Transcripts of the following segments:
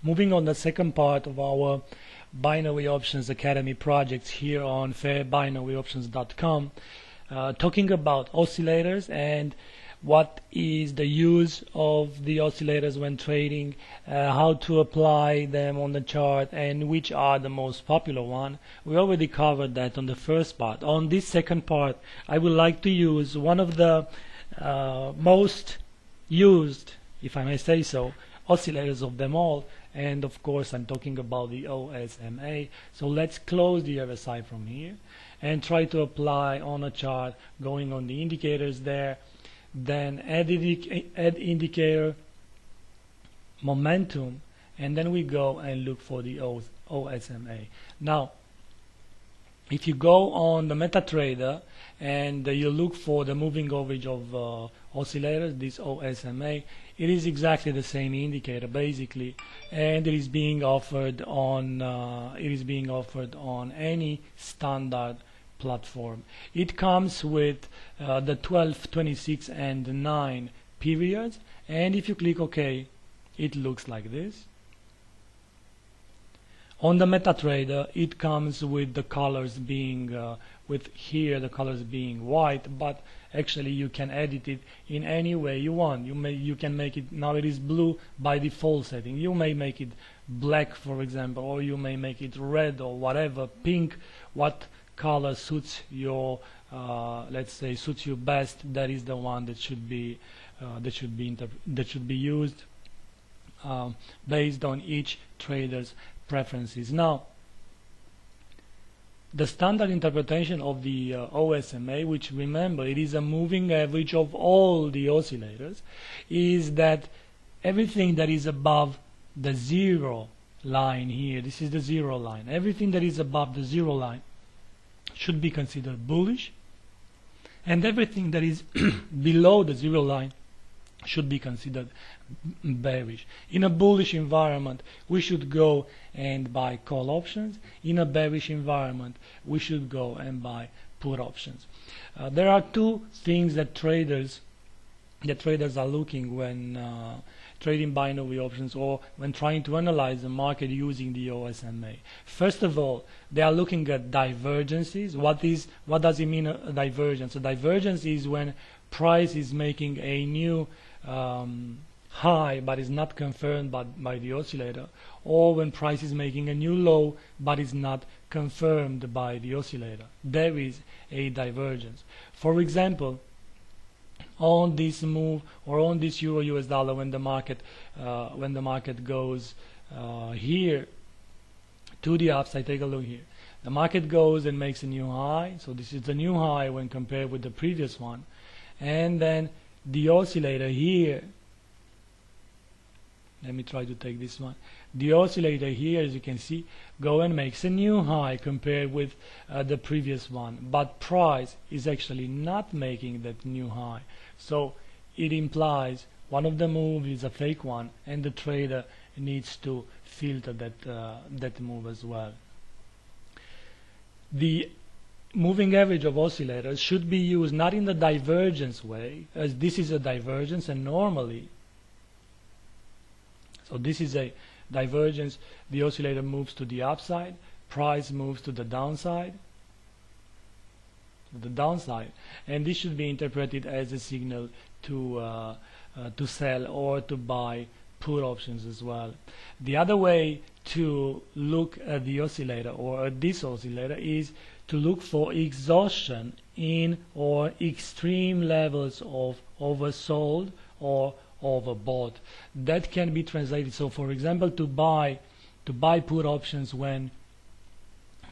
Moving on the second part of our Binary Options Academy projects here on fairbinaryoptions.com, talking about oscillators and what is the use of the oscillators when trading, how to apply them on the chart, and which are the most popular one. We already covered that on the first part. On this second part, I would like to use one of the most used, if I may say so, oscillators of them all, and of course I'm talking about the OSMA. So let's close the other side from here and try to apply on a chart, going on the indicators there, then add indicator, momentum, and then we go and look for the OSMA. Now if you go on the MetaTrader and you look for the moving average of oscillators, this OSMA, it is exactly the same indicator basically, and it is being offered on any standard platform. It comes with the 12, 26, and 9 periods, and if you click OK, it looks like this. On the MetaTrader, it comes with the colors being with here the colors being white, but actually you can edit it in any way you want. You can make it, now it is blue by default setting. You may make it black, for example, or you may make it red or whatever, pink. What color suits your let's say suits you best, that is the one that should be used based on each trader's preferences. Now the standard interpretation of the OSMA, which remember it is a moving average of all the oscillators, is that everything that is above the zero line here, this is the zero line, everything that is above the zero line should be considered bullish, and everything that is below the zero line should be considered bearish. In a bullish environment, we should go and buy call options. In a bearish environment, we should go and buy put options. There are two things that traders are looking when trading binary options or when trying to analyze the market using the OSMA. First of all, they are looking at divergences. What does it mean, a divergence? A divergence is when price is making a new high but is not confirmed by the oscillator, or when price is making a new low but is not confirmed by the oscillator. There is a divergence. For example, on this move or on this euro US dollar, when the market goes here to the upside, take a look here. The market goes and makes a new high, so this is the new high when compared with the previous one, and then the oscillator here, let me try to take this one, the oscillator here, as you can see, go and makes a new high compared with the previous one, but price is actually not making that new high, so it implies one of the moves is a fake one, and the trader needs to filter that move as well. The moving average of oscillators should be used not in the divergence way, as this is a divergence, and normally, so this is a divergence, the oscillator moves to the upside, price moves to the downside, and this should be interpreted as a signal to sell or to buy put options as well. The other way to look at the oscillator or at this oscillator is to look for exhaustion in or extreme levels of oversold or overbought. That can be translated, so for example, to buy put options when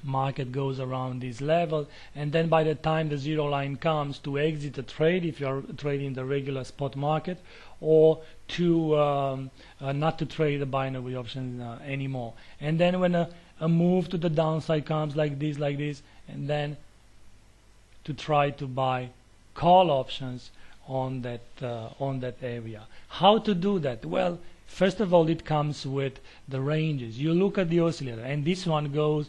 market goes around this level, and then by the time the zero line comes, to exit the trade if you are trading the regular spot market, or to not to trade the binary option anymore. And then when a move to the downside comes like this, and then to try to buy call options on that area. How to do that? Well, first of all, it comes with the ranges. You look at the oscillator, and this one goes,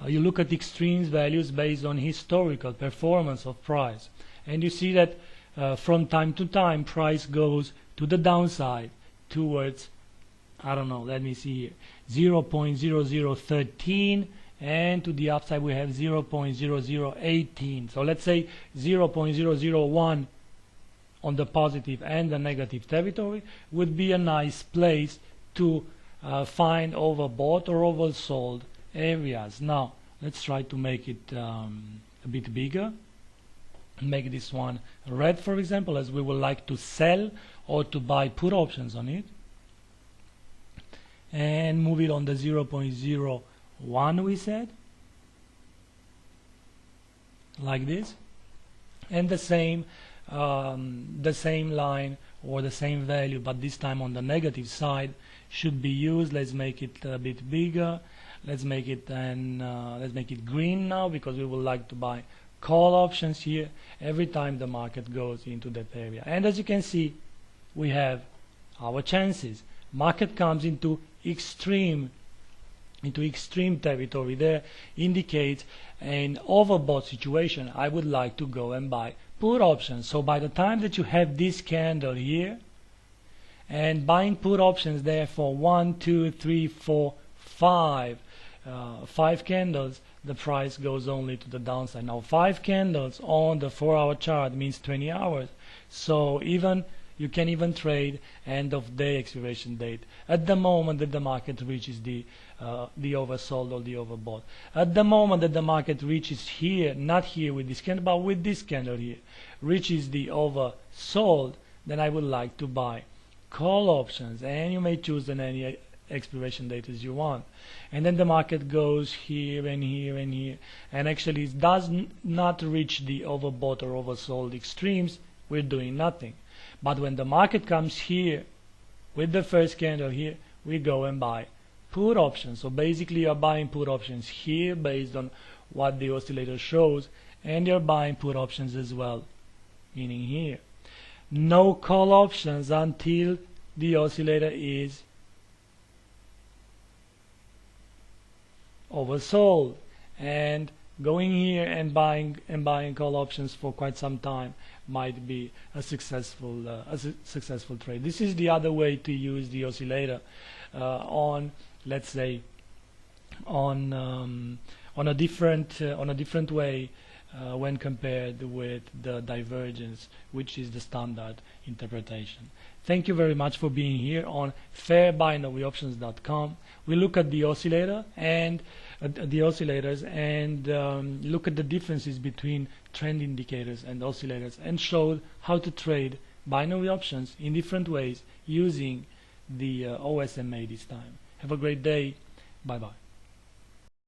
you look at extremes values based on historical performance of price, and you see that from time to time price goes to the downside towards I don't know, let me see here, 0.0013, and to the upside we have 0.0018. So let's say 0.001 on the positive and the negative territory would be a nice place to find overbought or oversold areas. Now let's try to make it a bit bigger. Make this one red, for example, as we would like to sell or to buy put options on it, and move it on the 0.01 we said, like this, and the same line or the same value, but this time on the negative side, should be used. Let's make it a bit bigger. Let's make it green now, because we would like to buy call options here every time the market goes into that area. And as you can see, we have our chances. Market comes into extreme territory there, indicates an overbought situation. I would like to go and buy put options. So by the time that you have this candle here and buying put options there for 1, 2, 3, 4, 5 candles, the price goes only to the downside. Now 5 candles on the 4-hour chart means 20 hours. So you can even trade end of day expiration date at the moment that the market reaches the oversold or the overbought. At the moment that the market reaches here, not here with this candle, but with this candle here, reaches the oversold, then I would like to buy call options, and you may choose any expiration date as you want. And then the market goes here and here and here, and actually it does not reach the overbought or oversold extremes, we're doing nothing. But when the market comes here with the first candle here, we go and buy put options. So basically you're buying put options here based on what the oscillator shows, and you're buying put options as well, meaning here. No call options until the oscillator is oversold, and going here and buying call options for quite some time might be a successful trade. This is the other way to use the oscillator on, let's say, on a different way when compared with the divergence, which is the standard interpretation. Thank you very much for being here on fairbinaryoptions.com. We look at the oscillator and the oscillators and look at the differences between trend indicators and oscillators, and showed how to trade binary options in different ways using the OSMA this time. Have a great day. Bye bye.